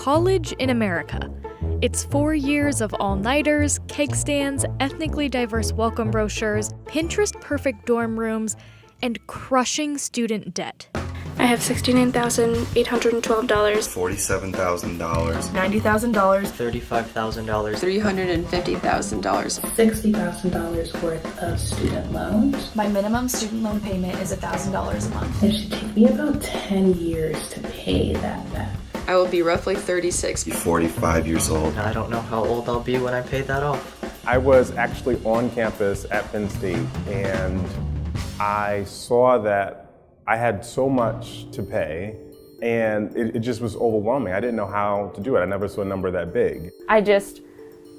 college in America. It's 4 years of all-nighters, cake stands, ethnically diverse welcome brochures, Pinterest-perfect dorm rooms, and crushing student debt. I have $69,812. $47,000. $90,000. $35,000. $350,000. $60,000 worth of student loans. My minimum student loan payment is $1,000 a month. It should take me about 10 years to pay that back. I will be roughly 36. 45 years old. I don't know how old I'll be when I pay that off. I was actually on campus at Penn State, and I saw that I had so much to pay, and it just was overwhelming. I didn't know how to do it. I never saw a number that big. I just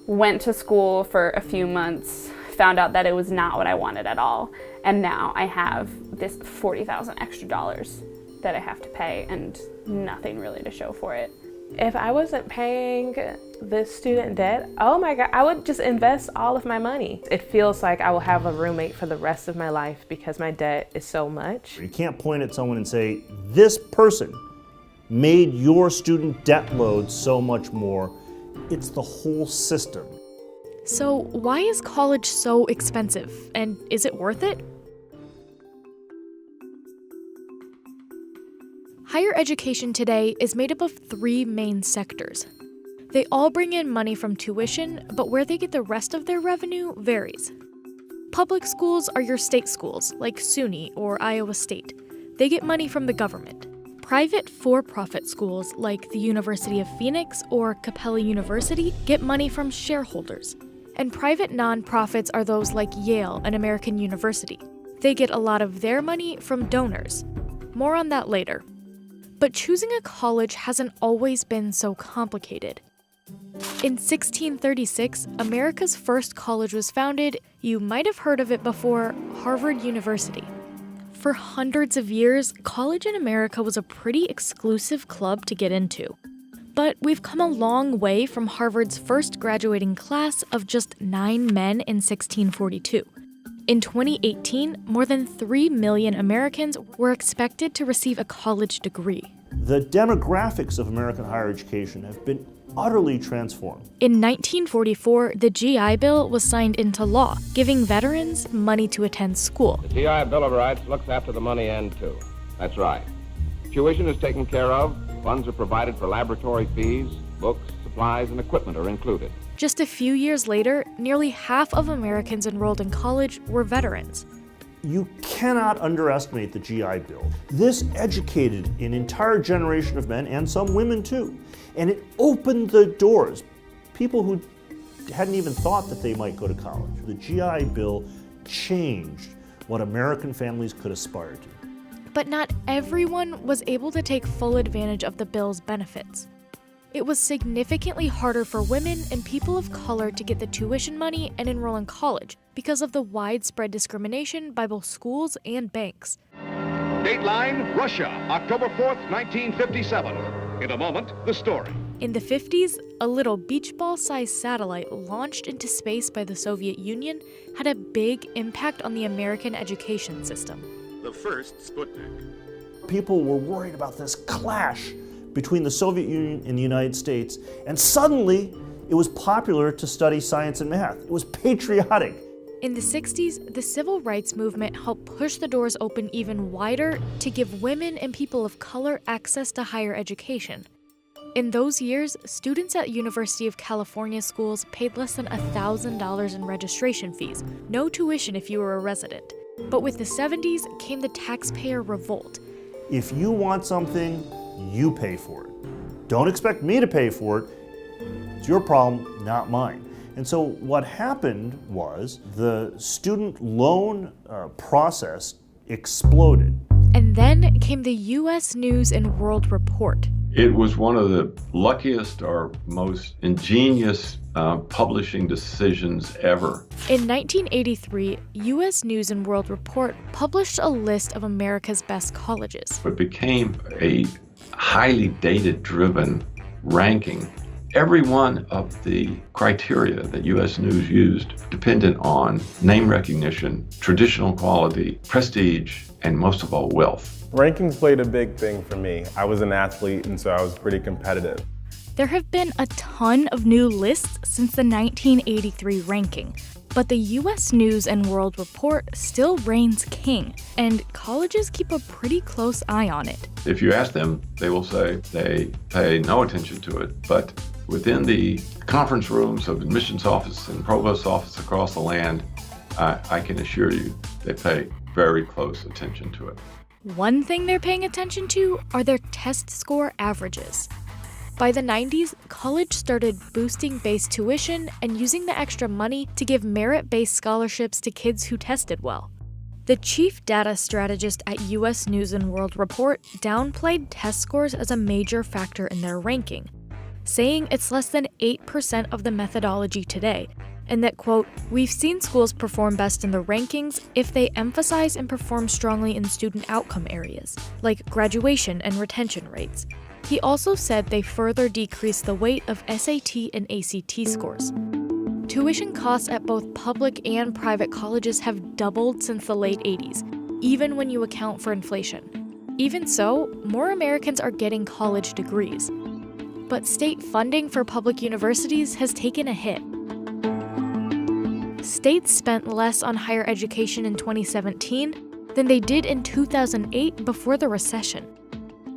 went to school for a few months, found out that it was not what I wanted at all, and now I have this $40,000 extra dollars that I have to pay and nothing really to show for it. If I wasn't paying this student debt, oh my God, I would just invest all of my money. It feels like I will have a roommate for the rest of my life because my debt is so much. You can't point at someone and say, this person made your student debt load so much more. It's the whole system. So why is college so expensive, and is it worth it? Higher education today is made up of 3 main sectors. They all bring in money from tuition, but where they get the rest of their revenue varies. Public schools are your state schools, like SUNY or Iowa State. They get money from the government. Private for-profit schools, like the University of Phoenix or Capella University, get money from shareholders. And private nonprofits are those like Yale and American University. They get a lot of their money from donors. More on that later. But choosing a college hasn't always been so complicated. In 1636, America's first college was founded. You might have heard of it before, Harvard University. For hundreds of years, college in America was a pretty exclusive club to get into. But we've come a long way from Harvard's first graduating class of just 9 men in 1642. In 2018, more than 3 million Americans were expected to receive a college degree. The demographics of American higher education have been utterly transformed. In 1944, the GI Bill was signed into law, giving veterans money to attend school. The GI Bill of Rights looks after the money end, too. That's right. Tuition is taken care of, funds are provided for laboratory fees, books, supplies, and equipment are included. Just a few years later, nearly half of Americans enrolled in college were veterans. You cannot underestimate the GI Bill. This educated an entire generation of men, and some women too. And it opened the doors. People who hadn't even thought that they might go to college. The GI Bill changed what American families could aspire to. But not everyone was able to take full advantage of the bill's benefits. It was significantly harder for women and people of color to get the tuition money and enroll in college because of the widespread discrimination by both schools and banks. Dateline, Russia, October 4th, 1957. In a moment, the story. In the 50s, a little beach ball-sized satellite launched into space by the Soviet Union had a big impact on the American education system. The first Sputnik. People were worried about this clash between the Soviet Union and the United States, and suddenly it was popular to study science and math. It was patriotic. In the 60s, the civil rights movement helped push the doors open even wider to give women and people of color access to higher education. In those years, students at University of California schools paid less than $1,000 in registration fees, no tuition if you were a resident. But with the 70s came the taxpayer revolt. If you want something, you pay for it. Don't expect me to pay for it. It's your problem, not mine. And so what happened was the student loan process exploded. And then came the U.S. News and World Report. It was one of the luckiest or most ingenious publishing decisions ever. In 1983, U.S. News and World Report published a list of America's best colleges. It became a highly data-driven ranking. Every one of the criteria that U.S. News used depended on name recognition, traditional quality, prestige, and most of all, wealth. Rankings played a big thing for me. I was an athlete, and so I was pretty competitive. There have been a ton of new lists since the 1983 ranking, but the U.S. News and World Report still reigns king, and colleges keep a pretty close eye on it. If you ask them, they will say they pay no attention to it, but within the conference rooms of admissions office and provost office across the land, I can assure you they pay very close attention to it. One thing they're paying attention to are their test score averages. By the 90s, college started boosting base tuition and using the extra money to give merit-based scholarships to kids who tested well. The chief data strategist at U.S. News and World Report downplayed test scores as a major factor in their ranking, saying it's less than 8% of the methodology today, and that, quote, "We've seen schools perform best in the rankings if they emphasize and perform strongly in student outcome areas, like graduation and retention rates." He also said they further decreased the weight of SAT and ACT scores. Tuition costs at both public and private colleges have doubled since the late 80s, even when you account for inflation. Even so, more Americans are getting college degrees. But state funding for public universities has taken a hit. States spent less on higher education in 2017 than they did in 2008 before the recession.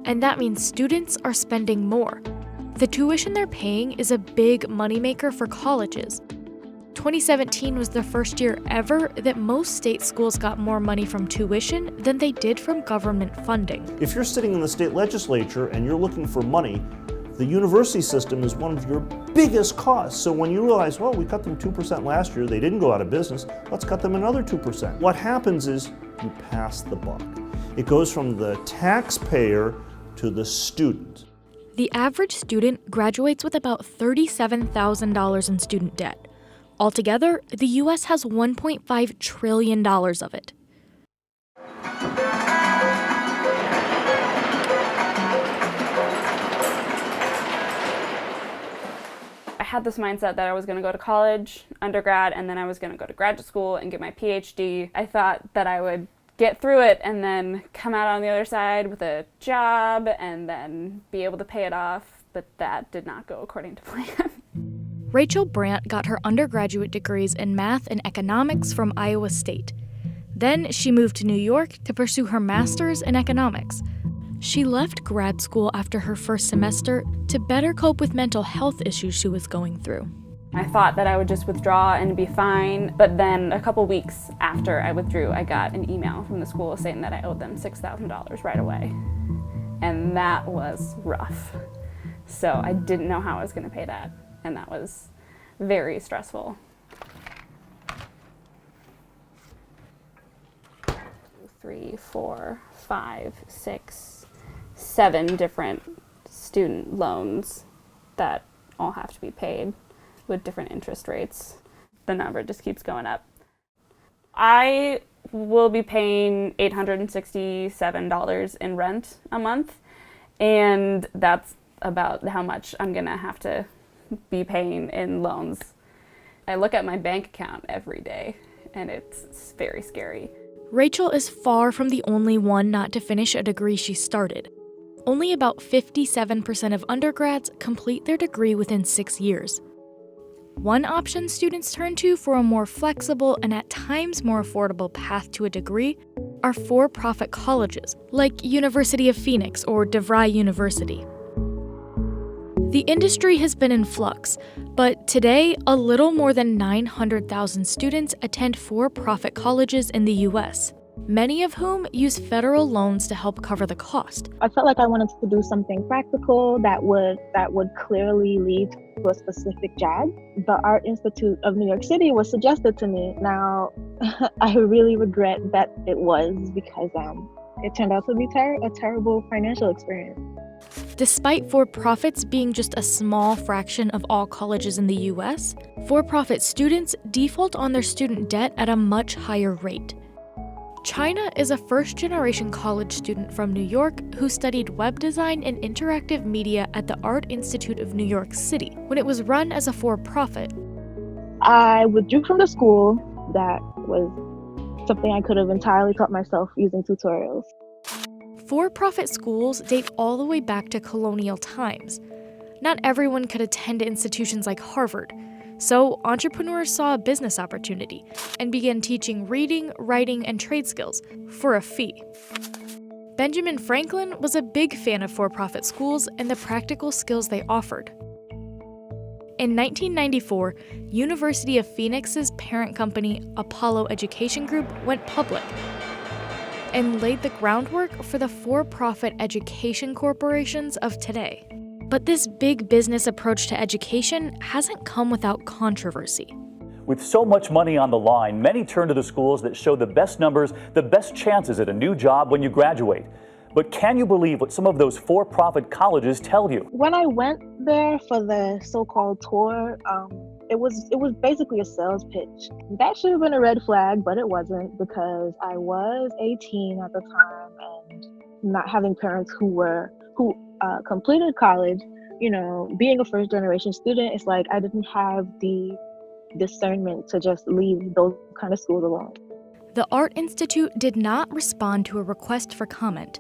And that means students are spending more. The tuition they're paying is a big moneymaker for colleges. 2017 was the first year ever that most state schools got more money from tuition than they did from government funding. If you're sitting in the state legislature and you're looking for money, the university system is one of your biggest costs. So when you realize, well, we cut them 2% last year, they didn't go out of business, let's cut them another 2%. What happens is you pass the buck. It goes from the taxpayer to the student. The average student graduates with about $37,000 in student debt. Altogether, the U.S. has $1.5 trillion of it. I had this mindset that I was going to go to college, undergrad, and then I was going to go to graduate school and get my PhD. I thought that I would get through it and then come out on the other side with a job and then be able to pay it off, but that did not go according to plan. Rachel Brandt got her undergraduate degrees in math and economics from Iowa State. Then she moved to New York to pursue her master's in economics. She left grad school after her first semester to better cope with mental health issues she was going through. I thought that I would just withdraw and be fine, but then a couple weeks after I withdrew, I got an email from the school saying that I owed them $6,000 right away. And that was rough. So I didn't know how I was going to pay that, and that was very stressful. 3, 4, 5, 6, 7 different student loans that all have to be paid with different interest rates. The number just keeps going up. I will be paying $867 in rent a month, and that's about how much I'm gonna have to be paying in loans. I look at my bank account every day, and it's very scary. Rachel is far from the only one not to finish a degree she started. Only about 57% of undergrads complete their degree within 6 years. One option students turn to for a more flexible and at times more affordable path to a degree are for-profit colleges, like University of Phoenix or DeVry University. The industry has been in flux, but today, a little more than 900,000 students attend for-profit colleges in the U.S., many of whom use federal loans to help cover the cost. I felt like I wanted to do something practical that would clearly lead to a specific job. The Art Institute of New York City was suggested to me. Now, I really regret that it was because it turned out to be a terrible financial experience. Despite for-profits being just a small fraction of all colleges in the U.S., for-profit students default on their student debt at a much higher rate. China is a first-generation college student from New York who studied web design and interactive media at the Art Institute of New York City when it was run as a for-profit. I withdrew from the school. That was something I could have entirely taught myself using tutorials. For-profit schools date all the way back to colonial times. Not everyone could attend institutions like Harvard, so entrepreneurs saw a business opportunity and began teaching reading, writing, and trade skills for a fee. Benjamin Franklin was a big fan of for-profit schools and the practical skills they offered. In 1994, University of Phoenix's parent company, Apollo Education Group, went public and laid the groundwork for the for-profit education corporations of today. But this big business approach to education hasn't come without controversy. With so much money on the line, many turn to the schools that show the best numbers, the best chances at a new job when you graduate. But can you believe what some of those for-profit colleges tell you? When I went there for the so-called tour, it was basically a sales pitch. That should have been a red flag, but it wasn't, because I was 18 at the time and not having parents who completed college. You know, being a first-generation student, it's like I didn't have the discernment to just leave those kind of schools alone. The Art Institute did not respond to a request for comment.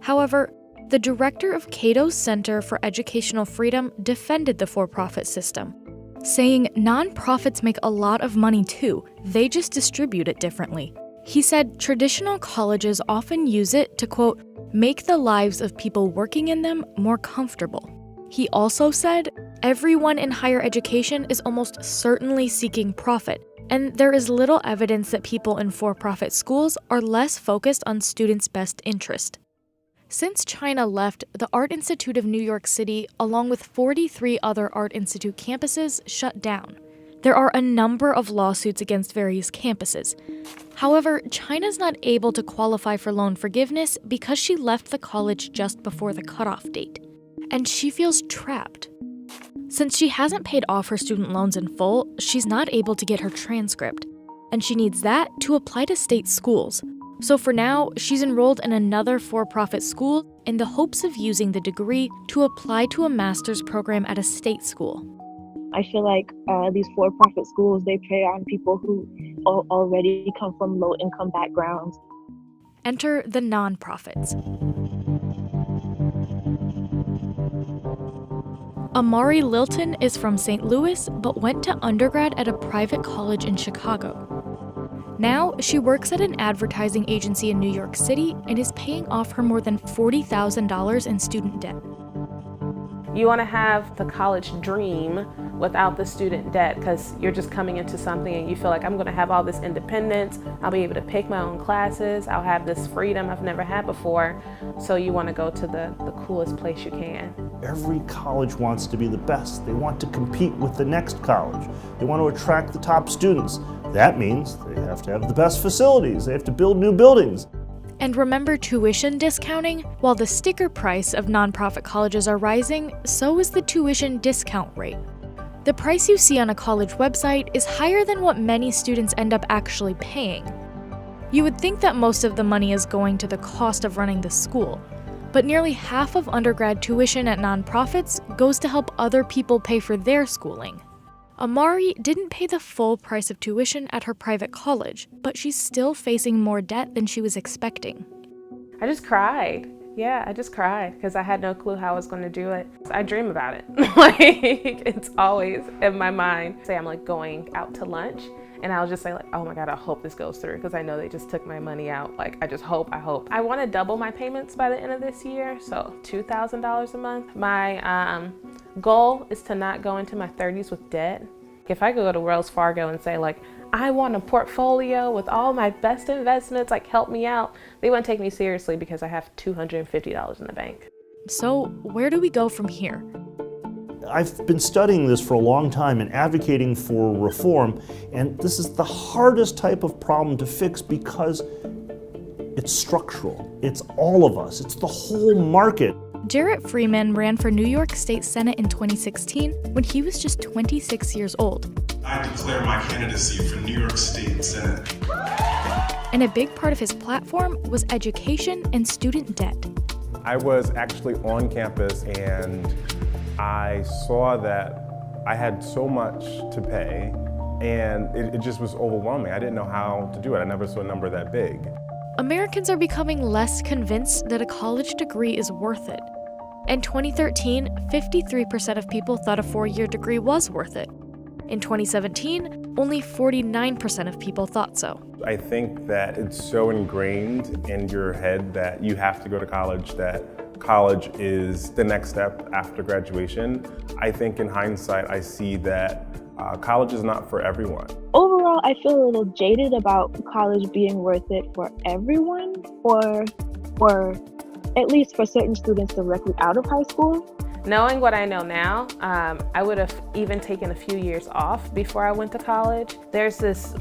However, the director of Cato's Center for Educational Freedom defended the for-profit system, saying nonprofits make a lot of money too, they just distribute it differently. He said traditional colleges often use it to, quote, make the lives of people working in them more comfortable. He also said, everyone in higher education is almost certainly seeking profit, and there is little evidence that people in for-profit schools are less focused on students' best interest. Since China left, the Art Institute of New York City, along with 43 other Art Institute campuses, shut down. There are a number of lawsuits against various campuses. However, China's not able to qualify for loan forgiveness because she left the college just before the cutoff date. And she feels trapped. Since she hasn't paid off her student loans in full, she's not able to get her transcript. And she needs that to apply to state schools. So for now, she's enrolled in another for-profit school in the hopes of using the degree to apply to a master's program at a state school. I feel like these for-profit schools, they prey on people who already come from low-income backgrounds. Enter the nonprofits. Amari Lilton is from St. Louis, but went to undergrad at a private college in Chicago. Now, she works at an advertising agency in New York City and is paying off her more than $40,000 in student debt. You want to have the college dream without the student debt, because you're just coming into something and you feel like I'm going to have all this independence, I'll be able to pick my own classes, I'll have this freedom I've never had before. So you want to go to the coolest place you can. Every college wants to be the best. They want to compete with the next college. They want to attract the top students. That means they have to have the best facilities. They have to build new buildings. And remember tuition discounting? While the sticker price of nonprofit colleges are rising, so is the tuition discount rate. The price you see on a college website is higher than what many students end up actually paying. You would think that most of the money is going to the cost of running the school, but nearly half of undergrad tuition at nonprofits goes to help other people pay for their schooling. Amari didn't pay the full price of tuition at her private college, but she's still facing more debt than she was expecting. I just cried. Yeah, I just cried because I had no clue how I was going to do it. I dream about it. Like, it's always in my mind. Say I'm like going out to lunch and I'll just say like, oh my God, I hope this goes through, because I know they just took my money out. Like, I just hope. I want to double my payments by the end of this year, so $2,000 a month. My goal is to not go into my 30s with debt. If I could go to Wells Fargo and say like, I want a portfolio with all my best investments, like help me out, they wouldn't take me seriously because I have $250 in the bank. So where do we go from here? I've been studying this for a long time and advocating for reform, and this is the hardest type of problem to fix because it's structural. It's all of us. It's the whole market. Jarret Freeman ran for New York State Senate in 2016 when he was just 26 years old. I declare my candidacy for New York State Senate. And a big part of his platform was education and student debt. I was actually on campus and I saw that I had so much to pay, and it just was overwhelming. I didn't know how to do it. I never saw a number that big. Americans are becoming less convinced that a college degree is worth it. In 2013, 53% of people thought a 4-year degree was worth it. In 2017, only 49% of people thought so. I think that it's so ingrained in your head that you have to go to college, that college is the next step after graduation. I think in hindsight, I see that college is not for everyone. Overall, I feel a little jaded about college being worth it for everyone, or at least for certain students directly out of high school. Knowing what I know now, I would have even taken a few years off before I went to college. There's this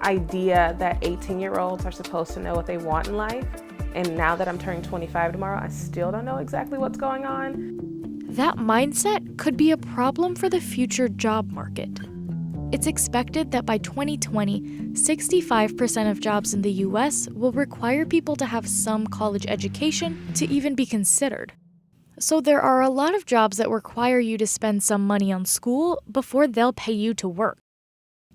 idea that 18-year-olds are supposed to know what they want in life. And now that I'm turning 25 tomorrow, I still don't know exactly what's going on. That mindset could be a problem for the future job market. It's expected that by 2020, 65% of jobs in the US will require people to have some college education to even be considered. So there are a lot of jobs that require you to spend some money on school before they'll pay you to work.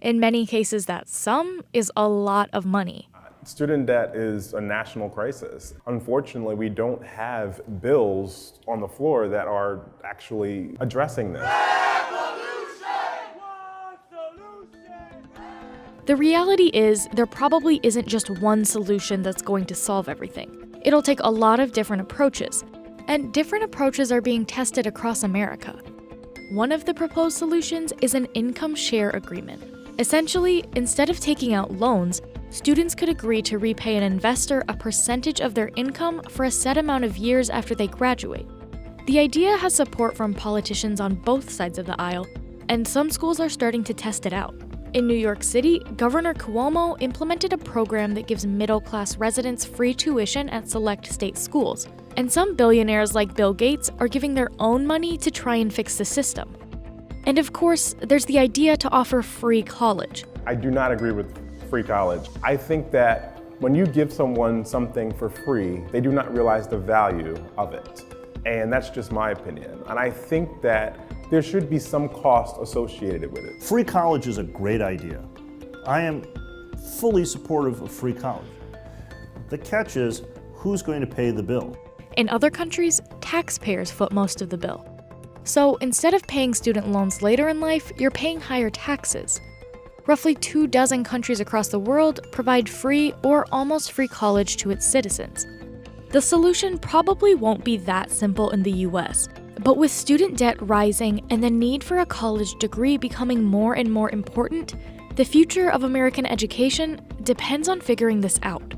In many cases, that sum is a lot of money. Student debt is a national crisis. Unfortunately, we don't have bills on the floor that are actually addressing this. The reality is, there probably isn't just one solution that's going to solve everything. It'll take a lot of different approaches, and different approaches are being tested across America. One of the proposed solutions is an income share agreement. Essentially, instead of taking out loans, students could agree to repay an investor a percentage of their income for a set amount of years after they graduate. The idea has support from politicians on both sides of the aisle, and some schools are starting to test it out. In New York City, Governor Cuomo implemented a program that gives middle-class residents free tuition at select state schools, and some billionaires like Bill Gates are giving their own money to try and fix the system. And of course, there's the idea to offer free college. I do not agree with free college. I think that when you give someone something for free, they do not realize the value of it. And that's just my opinion. And I think that there should be some cost associated with it. Free college is a great idea. I am fully supportive of free college. The catch is, who's going to pay the bill? In other countries, taxpayers foot most of the bill. So instead of paying student loans later in life, you're paying higher taxes. Roughly 24 countries across the world provide free or almost free college to its citizens. The solution probably won't be that simple in the US, but with student debt rising and the need for a college degree becoming more and more important, the future of American education depends on figuring this out.